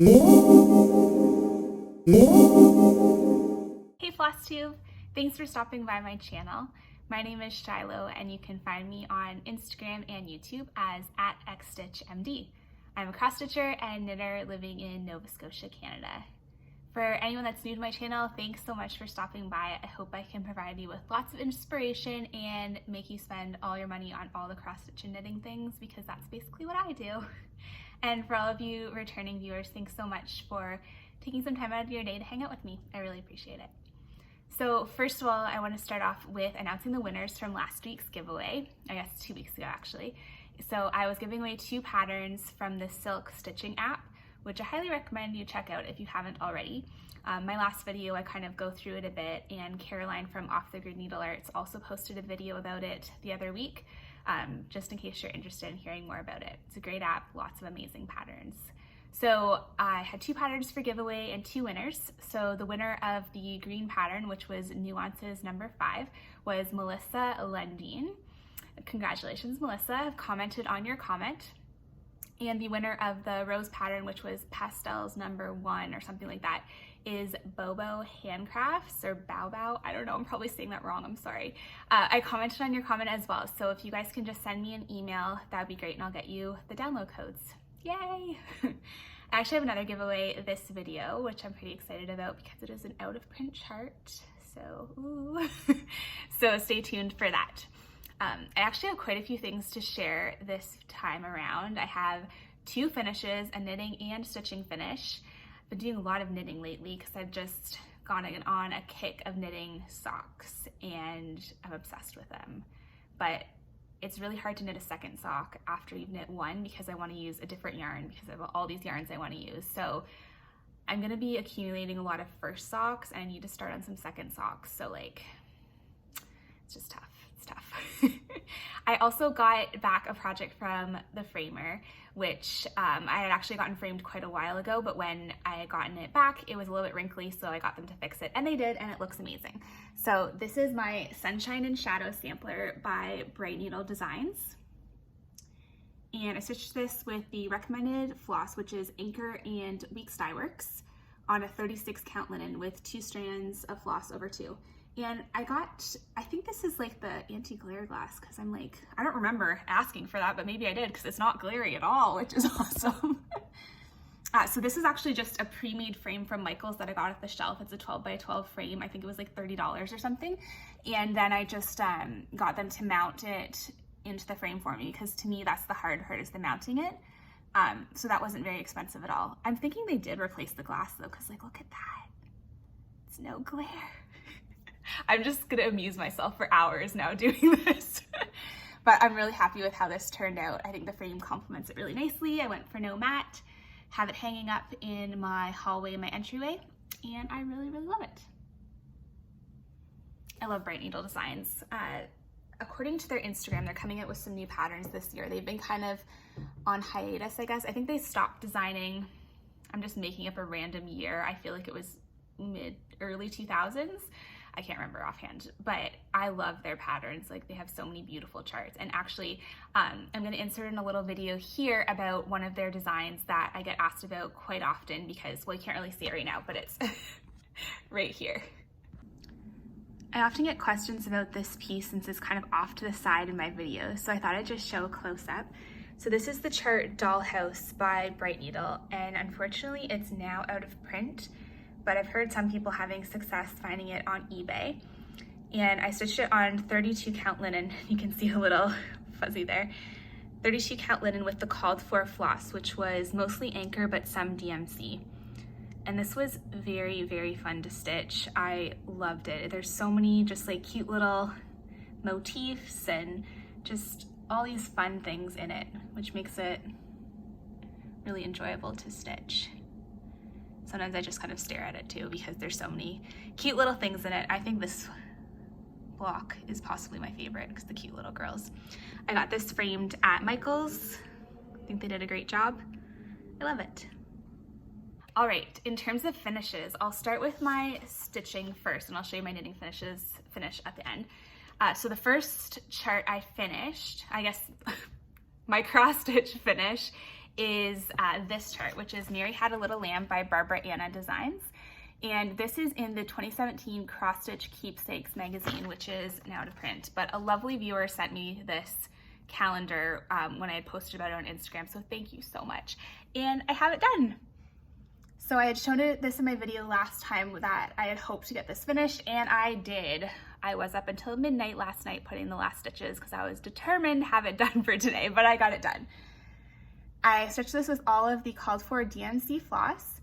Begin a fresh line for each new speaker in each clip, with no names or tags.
Hey Flosstube! Thanks for stopping by my channel. My name is Shiloh and you can find me on Instagram and YouTube as @Xstitchmd. I'm a cross stitcher and knitter living in Nova Scotia, Canada. For anyone that's new to my channel, thanks so much for stopping by. I hope I can provide you with lots of inspiration and make you spend all your money on all the cross stitch and knitting things, because that's basically what I do. And for all of you returning viewers, thanks so much for taking some time out of your day to hang out with me. I really appreciate it. So first of all, I want to start off with announcing the winners from last week's giveaway. I guess 2 weeks ago actually. So I was giving away 2 patterns from the Silk Stitching app, which I highly recommend you check out if you haven't already. My last video, I kind of go through it a bit, and Caroline from Off the Grid Needle Arts also posted a video about it the other week, just in case you're interested in hearing more about it. It's a great app, lots of amazing patterns. So I had 2 patterns for giveaway and 2 winners. So the winner of the green pattern, which was Nuances number 5, was Melissa Lundeen. Congratulations, Melissa. I've commented on your comment. And the winner of the rose pattern, which was Pastels number 1 or something like that, is Bobo Handcrafts, or Bao. I don't know, I'm probably saying that wrong, I'm sorry. I commented on your comment as well, so if you guys can just send me an email, that would be great, and I'll get you the download codes. Yay! I actually have another giveaway this video, which I'm pretty excited about because it is an out of print chart, so ooh. So stay tuned for that. I actually have quite a few things to share this time around. I have 2 finishes, a knitting and stitching finish. I've been doing a lot of knitting lately because I've just gone on a kick of knitting socks and I'm obsessed with them. But it's really hard to knit a second sock after you've knit one because I want to use a different yarn because I have all these yarns I want to use. So I'm going to be accumulating a lot of first socks and I need to start on some second socks. So like, it's just tough. It's tough. I also got back a project from the framer, which I had actually gotten framed quite a while ago, but when I had gotten it back, it was a little bit wrinkly, so I got them to fix it, and they did, and it looks amazing. So this is my Sunshine and Shadow sampler by Brightneedle Designs. And I stitched this with the recommended floss, which is Anchor and Weeks Dye Works, on a 36 count linen with 2 strands of floss over 2. And I think this is like the anti-glare glass, because I'm like, I don't remember asking for that, but maybe I did because it's not glary at all, which is awesome. So this is actually just a pre-made frame from Michael's that I got off the shelf. It's a 12 by 12 frame. I think it was like $30 or something. And then I just got them to mount it into the frame for me, because to me that's the hard part, is the mounting it. So that wasn't very expensive at all. I'm thinking they did replace the glass though, because like, look at that. It's no glare. I'm just gonna amuse myself for hours now doing this. But I'm really happy with how this turned out. I think the frame complements it really nicely. I went for no mat, have it hanging up in my hallway, my entryway, and I really, really love it. I love Brightneedle Designs. According to their Instagram, they're coming out with some new patterns this year. They've been kind of on hiatus, I guess. I think they stopped designing, I'm just making up a random year. I feel like it was early 2000s. I can't remember offhand, but I love their patterns. Like, they have so many beautiful charts. And actually, I'm going to insert in a little video here about one of their designs that I get asked about quite often because, well, you can't really see it right now, but it's right here. I often get questions about this piece since it's kind of off to the side in my videos, so I thought I'd just show a close-up. So this is the chart Dollhouse by Brightneedle, and unfortunately it's now out of print, but I've heard some people having success finding it on eBay. And I stitched it on 32 count linen. You can see a little fuzzy there. 32 count linen with the called for floss, which was mostly Anchor, but some DMC. And this was very, very fun to stitch. I loved it. There's so many just like cute little motifs and just all these fun things in it, which makes it really enjoyable to stitch. Sometimes I just kind of stare at it too because there's so many cute little things in it. I think this block is possibly my favorite because the cute little girls. I got this framed at Michael's. I think they did a great job. I love it. All right, in terms of finishes, I'll start with my stitching first and I'll show you my knitting finish at the end. So the first chart I finished, I guess my cross stitch finish, is this chart, which is Mary Had a Little Lamb by Barbara Anna Designs. And this is in the 2017 Cross Stitch Keepsakes magazine, which is now out of print. But a lovely viewer sent me this calendar when I had posted about it on Instagram, so thank you so much. And I have it done. So I had shown this in my video last time that I had hoped to get this finished, and I did. I was up until midnight last night putting the last stitches because I was determined to have it done for today, but I got it done. I stitched this with all of the called for DMC floss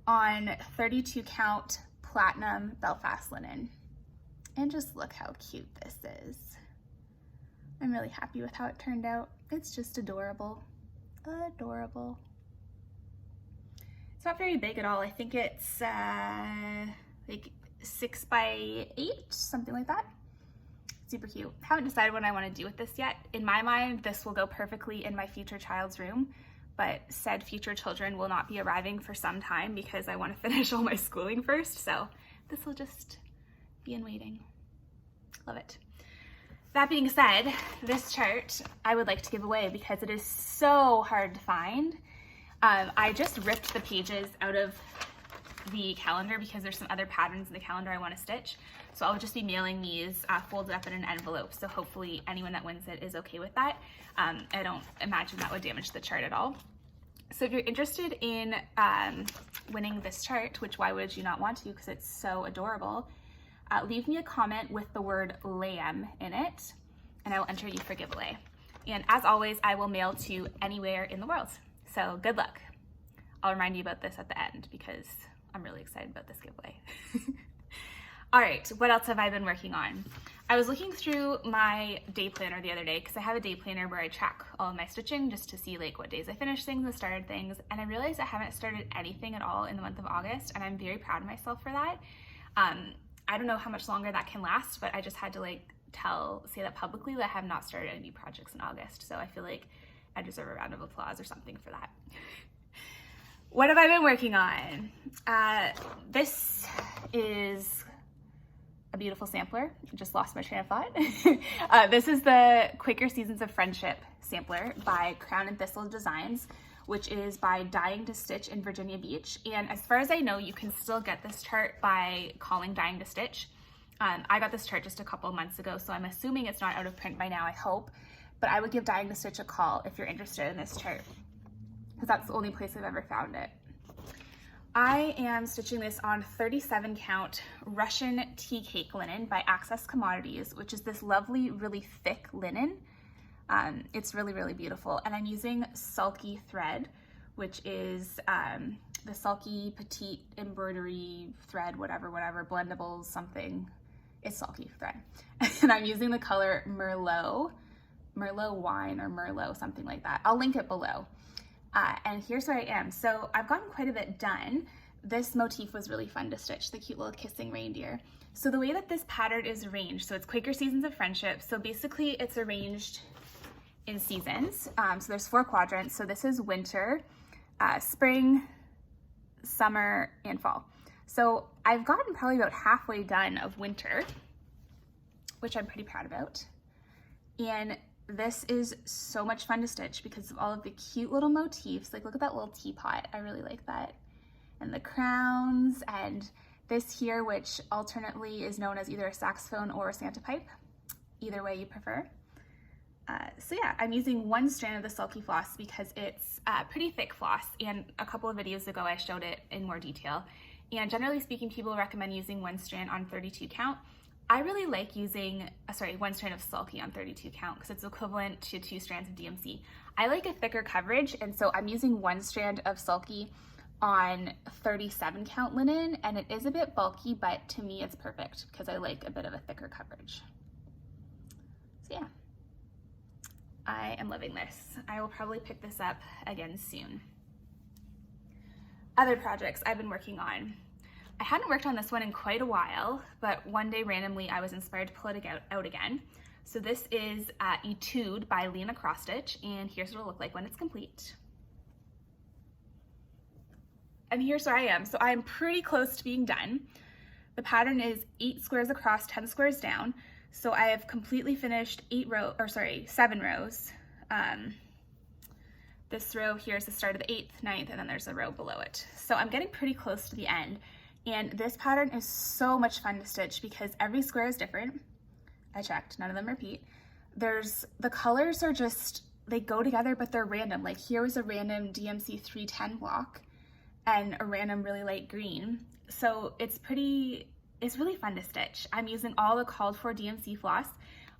on 32 count platinum Belfast linen. And just look how cute this is. I'm really happy with how it turned out. It's just adorable. Adorable. It's not very big at all. I think it's like 6 by 8, something like that. Super cute. Haven't decided what I want to do with this yet. In my mind, this will go perfectly in my future child's room, but said future children will not be arriving for some time because I want to finish all my schooling first. So this will just be in waiting. Love it. That being said, this chart I would like to give away because it is so hard to find. I just ripped the pages out of the calendar because there's some other patterns in the calendar I want to stitch. So I'll just be mailing these folded up in an envelope. So hopefully anyone that wins it is okay with that. I don't imagine that would damage the chart at all. So if you're interested in winning this chart, which why would you not want to, because it's so adorable, leave me a comment with the word lamb in it, and I will enter you for giveaway. And as always, I will mail to anywhere in the world. So good luck. I'll remind you about this at the end because I'm really excited about this giveaway. All right, what else have I been working on? I was looking through my day planner the other day because I have a day planner where I track all of my stitching just to see like what days I finished things and started things, and I realized I haven't started anything at all in the month of August, and I'm very proud of myself for that. I don't know how much longer that can last, but I just had to like say that publicly that I have not started any projects in August, so I feel like I deserve a round of applause or something for that. What have I been working on? This is a beautiful sampler. I just lost my train of thought. This is the Quaker Seasons of Friendship sampler by Crown and Thistle Designs, which is by Dying to Stitch in Virginia Beach. And as far as I know, you can still get this chart by calling Dying to Stitch. I got this chart just a couple months ago, so I'm assuming it's not out of print by now, I hope. But I would give Dying to Stitch a call if you're interested in this chart, because that's the only place I've ever found it. I am stitching this on 37 count Russian tea cake linen by Access Commodities, which is this lovely, really thick linen. It's really, really beautiful. And I'm using Sulky thread, which is the Sulky Petite Embroidery thread, whatever, blendables, something. It's Sulky thread. And I'm using the color Merlot Wine or Merlot, something like that. I'll link it below. And here's where I am. So I've gotten quite a bit done. This motif was really fun to stitch, the cute little kissing reindeer. So the way that this pattern is arranged, so it's Quaker Seasons of Friendship. So basically it's arranged in seasons. So there's 4 quadrants. So this is winter, spring, summer, and fall. So I've gotten probably about halfway done of winter, which I'm pretty proud about. And this is so much fun to stitch because of all of the cute little motifs. Like, look at that little teapot. I really like that. And the crowns, and this here, which alternately is known as either a saxophone or a Santa pipe. Either way you prefer. So yeah, I'm using 1 strand of the Sulky floss because it's pretty thick floss, and a couple of videos ago I showed it in more detail. And generally speaking, people recommend using 1 strand on 32 count. I really like using, 1 strand of Sulky on 32 count because it's equivalent to 2 strands of DMC. I like a thicker coverage, and so I'm using 1 strand of Sulky on 37 count linen, and it is a bit bulky, but to me it's perfect because I like a bit of a thicker coverage. So yeah, I am loving this. I will probably pick this up again soon. Other projects I've been working on. I hadn't worked on this one in quite a while, but one day randomly I was inspired to pull it out again. So this is Etude by Lena Cross Stitch, and here's what it'll look like when it's complete. And here's where I am. So I'm pretty close to being done. The pattern is 8 squares across, 10 squares down. So I have completely finished 7 rows. This row here is the start of the 8th, 9th, and then there's a row below it. So I'm getting pretty close to the end. And this pattern is so much fun to stitch because every square is different. I checked, none of them repeat. The colors are just, they go together, but they're random. Like here was a random DMC 310 block and a random really light green. So it's really fun to stitch. I'm using all the called for DMC floss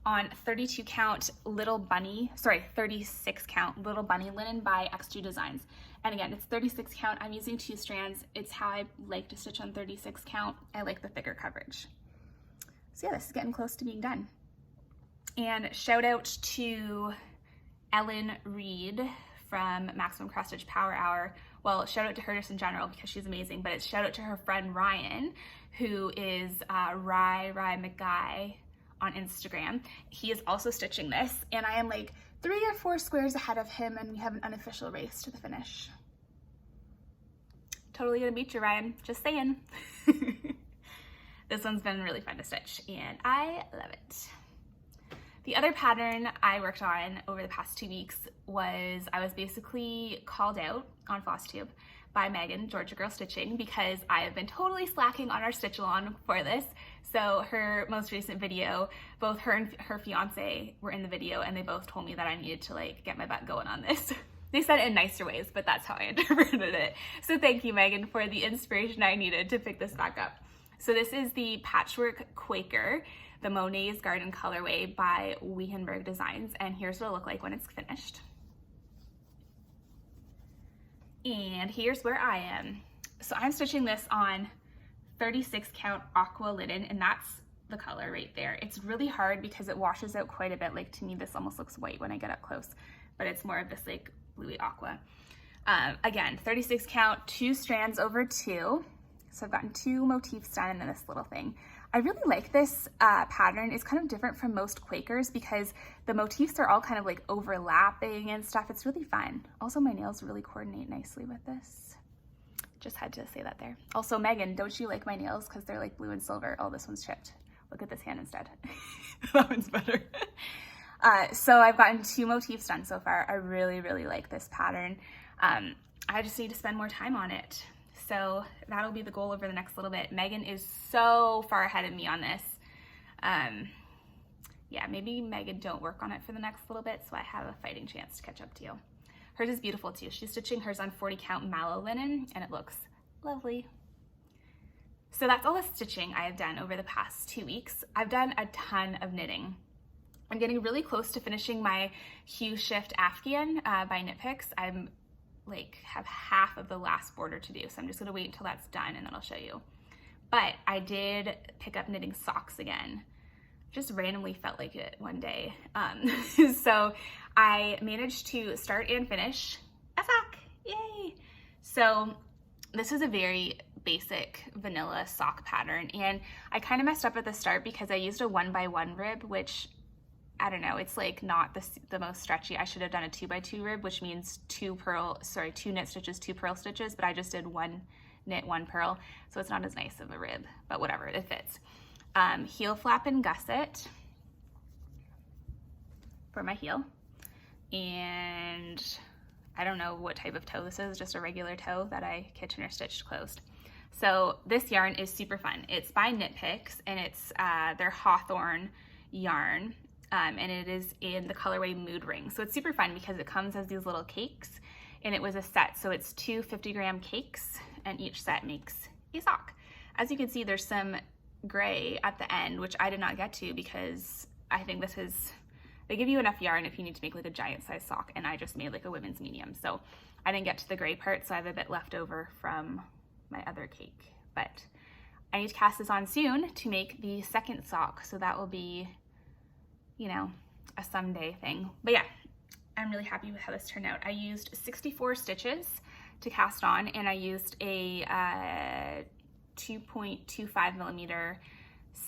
on 32 count 36 count Little Bunny linen by Xstitchmd Designs. And again, it's 36 count. I'm using 2 strands. It's how I like to stitch on 36 count. I like the thicker coverage. So yeah, this is getting close to being done. And shout out to Ellen Reed from Maximum Cross Stitch Power Hour. Well, shout out to her just in general because she's amazing, but it's shout out to her friend Ryan, who is Rye McGuy on Instagram. He is also stitching this, and I am like 3 or 4 squares ahead of him, and we have an unofficial race to the finish. Totally gonna beat you, Ryan, just saying. This one's been really fun to stitch, and I love it. The other pattern I worked on over the past 2 weeks was I was basically called out on Flosstube by Megan, Georgia Girl Stitching, because I have been totally slacking on our stitch-along for this. So her most recent video, both her and her fiance were in the video, and they both told me that I needed to like get my butt going on this. They said it in nicer ways, but that's how I interpreted it. So thank you, Megan, for the inspiration I needed to pick this back up. So this is the Patchwork Quaker, the Monet's Garden colorway by Wehenberg Designs, and here's what it'll look like when it's finished. And here's where I am. So I'm stitching this on 36 count aqua linen, and that's the color right there. It's really hard because it washes out quite a bit. Like to me, this almost looks white when I get up close, but it's more of this like bluey aqua. Again, 36 count, 2 strands over 2. So I've gotten 2 motifs done and then this little thing. I really like this pattern. It's kind of different from most Quakers because the motifs are all kind of like overlapping and stuff. It's really fun. Also, my nails really coordinate nicely with this. Just had to say that there. Also, Megan, don't you like my nails? Because they're like blue and silver. Oh, this one's chipped. Look at this hand instead. That one's better. So I've gotten 2 motifs done so far. I really, really like this pattern. I just need to spend more time on it. So that'll be the goal over the next little bit. Megan is so far ahead of me on this. Yeah, maybe Megan don't work on it for the next little bit so I have a fighting chance to catch up to you. Hers is beautiful too. She's stitching hers on 40 count mallow linen and it looks lovely. So that's all the stitching I have done over the past 2 weeks. I've done a ton of knitting. I'm getting really close to finishing my Hue Shift Afghan by Knit Picks. I'm like have half of the last border to do, so I'm just gonna wait until that's done and then I'll show you. But I did pick up knitting socks again. Just randomly felt like it one day. So I managed to start and finish a sock, yay! So this is a very basic vanilla sock pattern, and I kind of messed up at the start because I used a 1x1 rib, which I don't know, it's like not the most stretchy. I should have done a 2x2 rib, which means 2 knit stitches, 2 purl stitches, but I just did 1 knit, 1 purl, so it's not as nice of a rib, but whatever, it fits. Heel flap and gusset for my heel, and I don't know what type of toe this is, just a regular toe that I Kitchener stitched closed. So this yarn is super fun. It's by Knit Picks, and it's their Hawthorne yarn. And it is in the colorway Mood Ring. So it's super fun because it comes as these little cakes, and it was a set. So it's 2 50-gram cakes, and each set makes a sock. As you can see, there's some gray at the end, which I did not get to because I think this is, they give you enough yarn if you need to make like a giant size sock, and I just made like a women's medium. So I didn't get to the gray part, so I have a bit left over from my other cake. But I need to cast this on soon to make the second sock. So that will be, you know, a someday thing. But yeah, I'm really happy with how this turned out. I used 64 stitches to cast on, and I used a 2.25 millimeter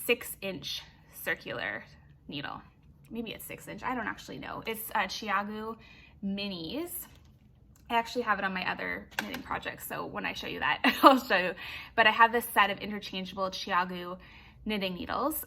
6-inch circular needle. Maybe it's 6-inch, I don't actually know. It's Chiagu Minis. I actually have it on my other knitting project, so when I show you that, I'll show you. But I have this set of interchangeable Chiagu knitting needles,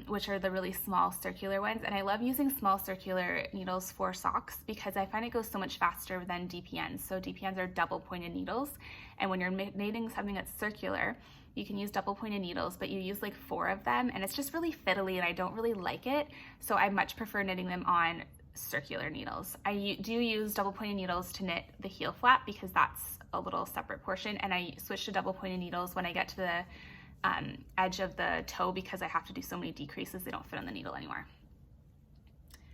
which are the really small circular ones. And I love using small circular needles for socks because I find it goes so much faster than DPNs. So DPNs are double pointed needles. And when you're knitting something that's circular, you can use double pointed needles, but you use like 4 of them and it's just really fiddly and I don't really like it. So I much prefer knitting them on circular needles. I do use double pointed needles to knit the heel flap because that's a little separate portion, and I switch to double pointed needles when I get to the edge of the toe because I have to do so many decreases they don't fit on the needle anymore.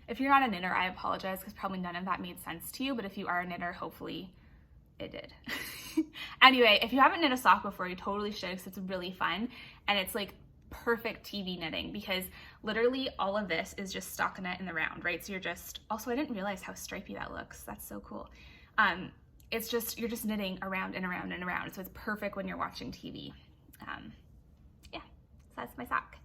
If you're not a knitter, I apologize because probably none of that made sense to you, but if you are a knitter, hopefully it did. Anyway, if you haven't knit a sock before, you totally should because it's really fun and it's like perfect TV knitting because literally all of this is just stockinette in the round, right? So you're just, also I didn't realize how stripy that looks. That's so cool. It's just, you're just knitting around and around and around. So it's perfect when you're watching TV. Yeah, so that's my sock.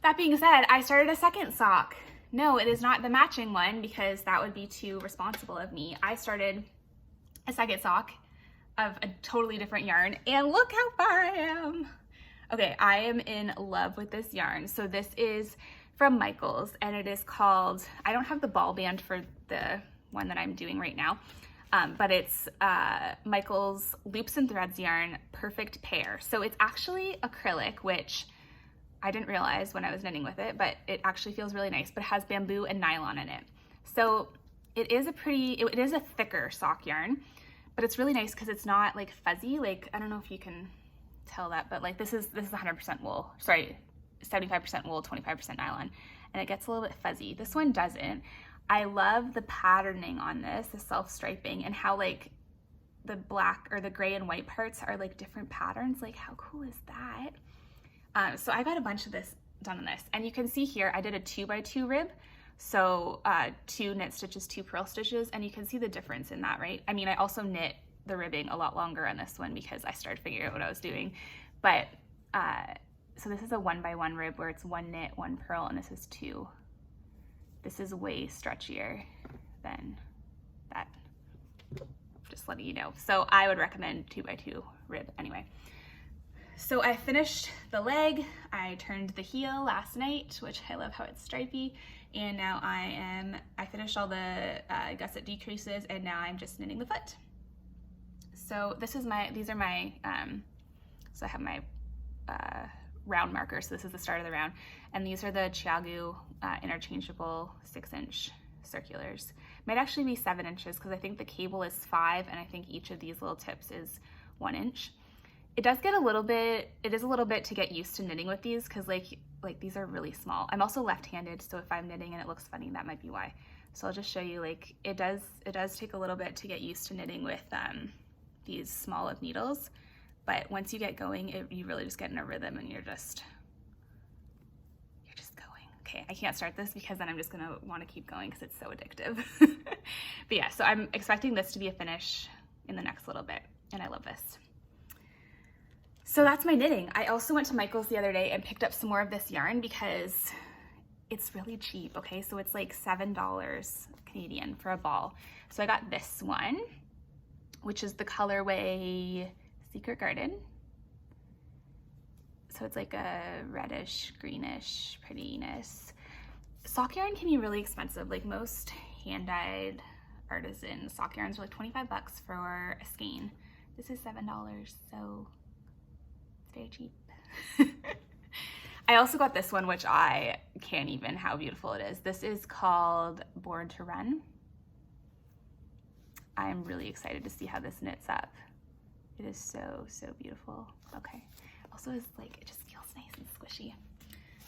That being said, I started a second sock. No, it is not the matching one because that would be too responsible of me. I started a second sock of a totally different yarn and look how far I am. Okay, I am in love with this yarn. So this is from Michaels and it is called, I don't have the ball band for the one that I'm doing right now, but it's Michaels Loops and Threads yarn Perfect Pair. So it's actually acrylic, which I didn't realize when I was knitting with it, but it actually feels really nice, but it has bamboo and nylon in it. So it is a thicker sock yarn, but it's really nice because it's not like fuzzy. Like, I don't know if you can tell that, but like this is 100% wool, sorry, 75% wool, 25% nylon, and it gets a little bit fuzzy. This one doesn't. I love the patterning on this, the self-striping, and how like the black or the gray and white parts are like different patterns. Like how cool is that? So I got a bunch of this done on this, and you can see here I did a 2x2 rib, so 2 knit stitches, 2 purl stitches, and you can see the difference in that, right? I mean, I also knit the ribbing a lot longer on this one because I started figuring out what I was doing, but so this is a 1x1 rib where it's 1 knit, 1 purl, and this is 2. This is way stretchier than that, just letting you know. So I would recommend 2x2 rib anyway. So I finished the leg, I turned the heel last night, which I love how it's stripy, and now I finished all the gusset decreases, and now I'm just knitting the foot. So these are my, so I have my round marker, so this is the start of the round, and these are the Chiagu interchangeable 6-inch circulars. Might actually be 7 inches because I think the cable is 5, and I think each of these little tips is 1 inch. It does get a little bit, it is a little bit to get used to knitting with these because like these are really small. I'm also left-handed, so if I'm knitting and it looks funny, that might be why. So I'll just show you, like it does take a little bit to get used to knitting with these small of needles, but once you get going, you really just get in a rhythm and you're just going. Okay, I can't start this because then I'm just gonna want to keep going because it's so addictive. But yeah, so I'm expecting this to be a finish in the next little bit, and I love this. So that's my knitting. I also went to Michael's the other day and picked up some more of this yarn because it's really cheap, okay? So it's like $7 Canadian for a ball. So I got this one, which is the colorway Secret Garden. So it's like a reddish, greenish prettiness. Sock yarn can be really expensive. Like most hand-dyed artisan sock yarns are like 25 bucks for a skein. This is $7, so it's very cheap. I also got this one, which I can't even how beautiful it is. This is called Born to Run. I'm really excited to see how this knits up. It is so, so beautiful. Okay. Also is like, it just feels nice and squishy.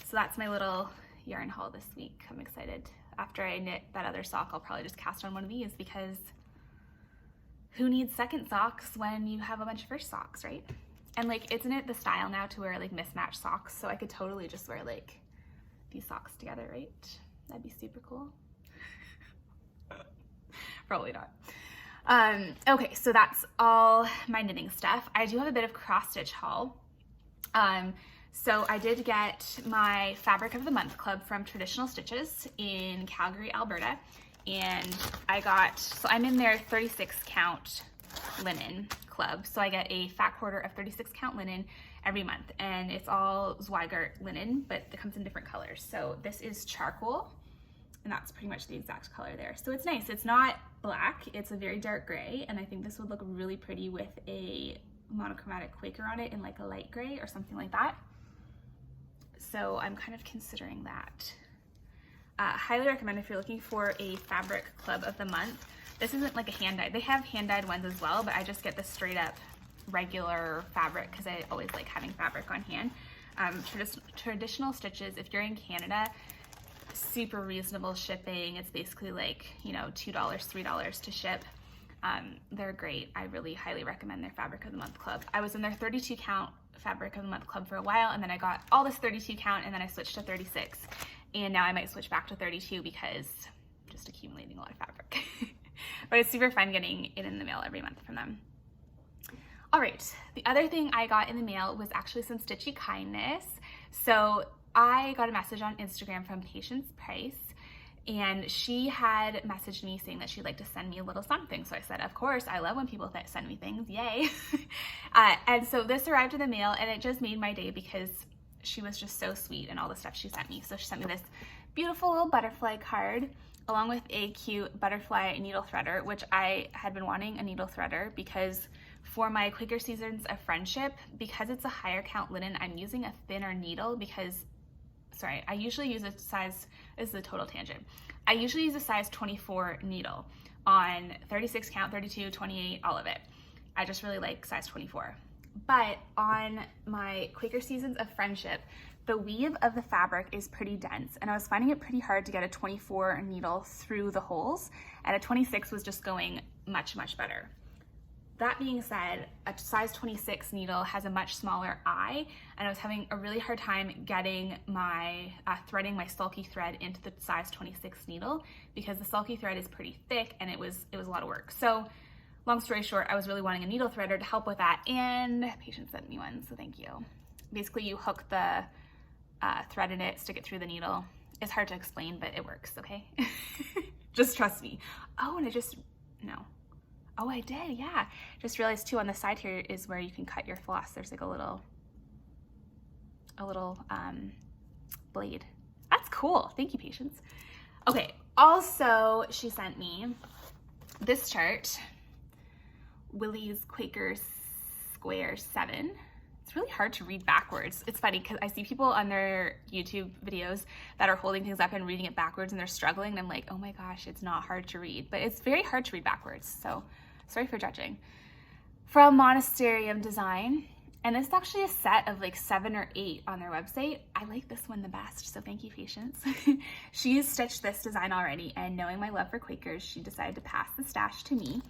So that's my little yarn haul this week. I'm excited. After I knit that other sock, I'll probably just cast on one of these because who needs second socks when you have a bunch of first socks, right? And like, isn't it the style now to wear like mismatched socks? So I could totally just wear like these socks together, right? That'd be super cool. Probably not. Okay, so that's all my knitting stuff. I do have a bit of cross stitch haul. So I did get my Fabric of the Month Club from Traditional Stitches in Calgary, Alberta. And I got, so I'm in their 36 count linen club. So I get a fat quarter of 36 count linen every month, and it's all Zweigart linen, but it comes in different colors. So this is charcoal, and that's pretty much the exact color there. So it's nice. It's not black, it's a very dark gray, and I think this would look really pretty with a monochromatic Quaker on it in like a light gray or something like that. So I'm kind of considering that. Highly recommend if you're looking for a fabric club of the month. This isn't like a hand-dyed. They have hand-dyed ones as well, but I just get the straight up regular fabric because I always like having fabric on hand. Traditional stitches, if you're in Canada, super reasonable shipping. It's basically like, you know, $2, $3 to ship. They're great. I really highly recommend their Fabric of the Month Club. I was in their 32 count Fabric of the Month Club for a while, and then I got all this 32 count, and then I switched to 36. And now I might switch back to 32 because I'm just accumulating a lot of fabric. But it's super fun getting it in the mail every month from them. All right, the other thing I got in the mail was actually some stitchy kindness. So I got a message on Instagram from Patience Price, and she had messaged me saying that she'd like to send me a little something. So I said, of course, I love when people send me things, yay. And so this arrived in the mail, and it just made my day because she was just so sweet and all the stuff she sent me. So she sent me this beautiful little butterfly card along with a cute butterfly needle threader, which I had been wanting a needle threader because for my Quaker Seasons of Friendship, because it's a higher count linen, I'm using a thinner needle because, sorry, I usually use a size, this is a total tangent. I usually use a size 24 needle on 36 count, 32, 28, all of it. I just really like size 24. But on my Quaker Seasons of Friendship, the weave of the fabric is pretty dense, and I was finding it pretty hard to get a 24 needle through the holes, and a 26 was just going much, much better. That being said, a size 26 needle has a much smaller eye, and I was having a really hard time getting my, threading my sulky thread into the size 26 needle because the sulky thread is pretty thick and it was a lot of work. So long story short, I was really wanting a needle threader to help with that, and Patience sent me one, so thank you. Basically, you hook the thread in it, stick it through the needle. It's hard to explain, but it works, okay? Just trust me. Oh, and no. Oh, I did, yeah. Just realized too, on the side here is where you can cut your floss. There's like a little blade. That's cool, thank you, Patience. Okay, also she sent me this chart, Willie's Quaker Square 7. It's really hard to read backwards. It's funny because I see people on their YouTube videos that are holding things up and reading it backwards and they're struggling, and I'm like, oh my gosh, it's not hard to read, but it's very hard to read backwards, so sorry for judging. From Monasterium Design, and this is actually a set of like 7 or 8 on their website. I like this one the best, so thank you, Patience. She's stitched this design already, and knowing my love for Quakers, she decided to pass the stash to me.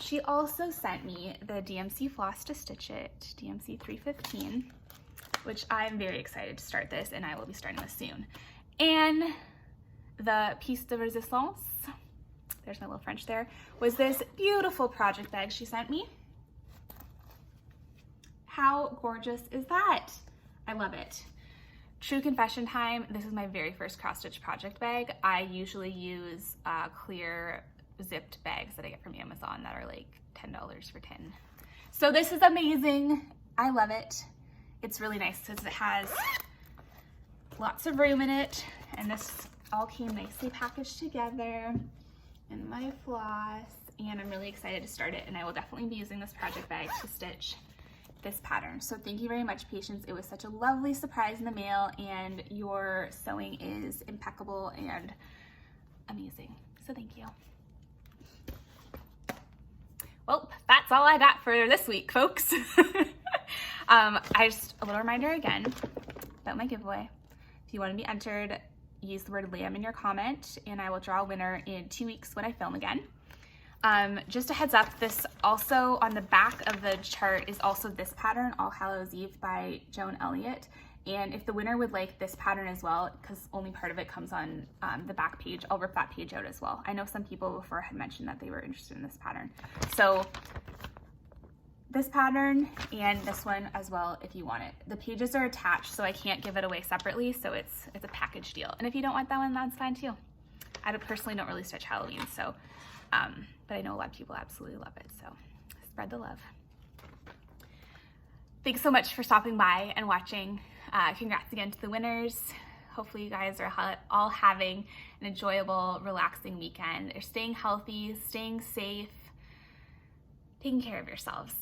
She also sent me the DMC Floss to Stitch It, DMC 315, which I'm very excited to start this, and I will be starting this soon. And the piece de resistance, there's my little French there, was this beautiful project bag she sent me. How gorgeous is that? I love it. True confession time, this is my very first cross stitch project bag. I usually use clear zipped bags that I get from Amazon that are like $10 for 10. So this is amazing. I love it. It's really nice because it has lots of room in it, and this all came nicely packaged together in my floss, and I'm really excited to start it, and I will definitely be using this project bag to stitch this pattern. So thank you very much, Patience. It was such a lovely surprise in the mail, and your sewing is impeccable and amazing. So thank you. Well, that's all I got for this week, folks. A little reminder again about my giveaway. If you want to be entered, use the word lamb in your comment, and I will draw a winner in 2 weeks when I film again. Just a heads up, this also on the back of the chart is also this pattern, All Hallows Eve by Joan Elliott. And if the winner would like this pattern as well, because only part of it comes on the back page, I'll rip that page out as well. I know some people before had mentioned that they were interested in this pattern. So this pattern and this one as well if you want it. The pages are attached, so I can't give it away separately, so it's a package deal. And if you don't want that one, that's fine too. I personally don't really stitch Halloween, so but I know a lot of people absolutely love it, so spread the love. Thanks so much for stopping by and watching. Congrats again to the winners. Hopefully you guys are all having an enjoyable, relaxing weekend. You're staying healthy, staying safe, taking care of yourselves.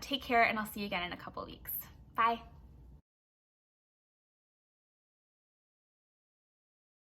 Take care, and I'll see you again in a couple weeks. Bye.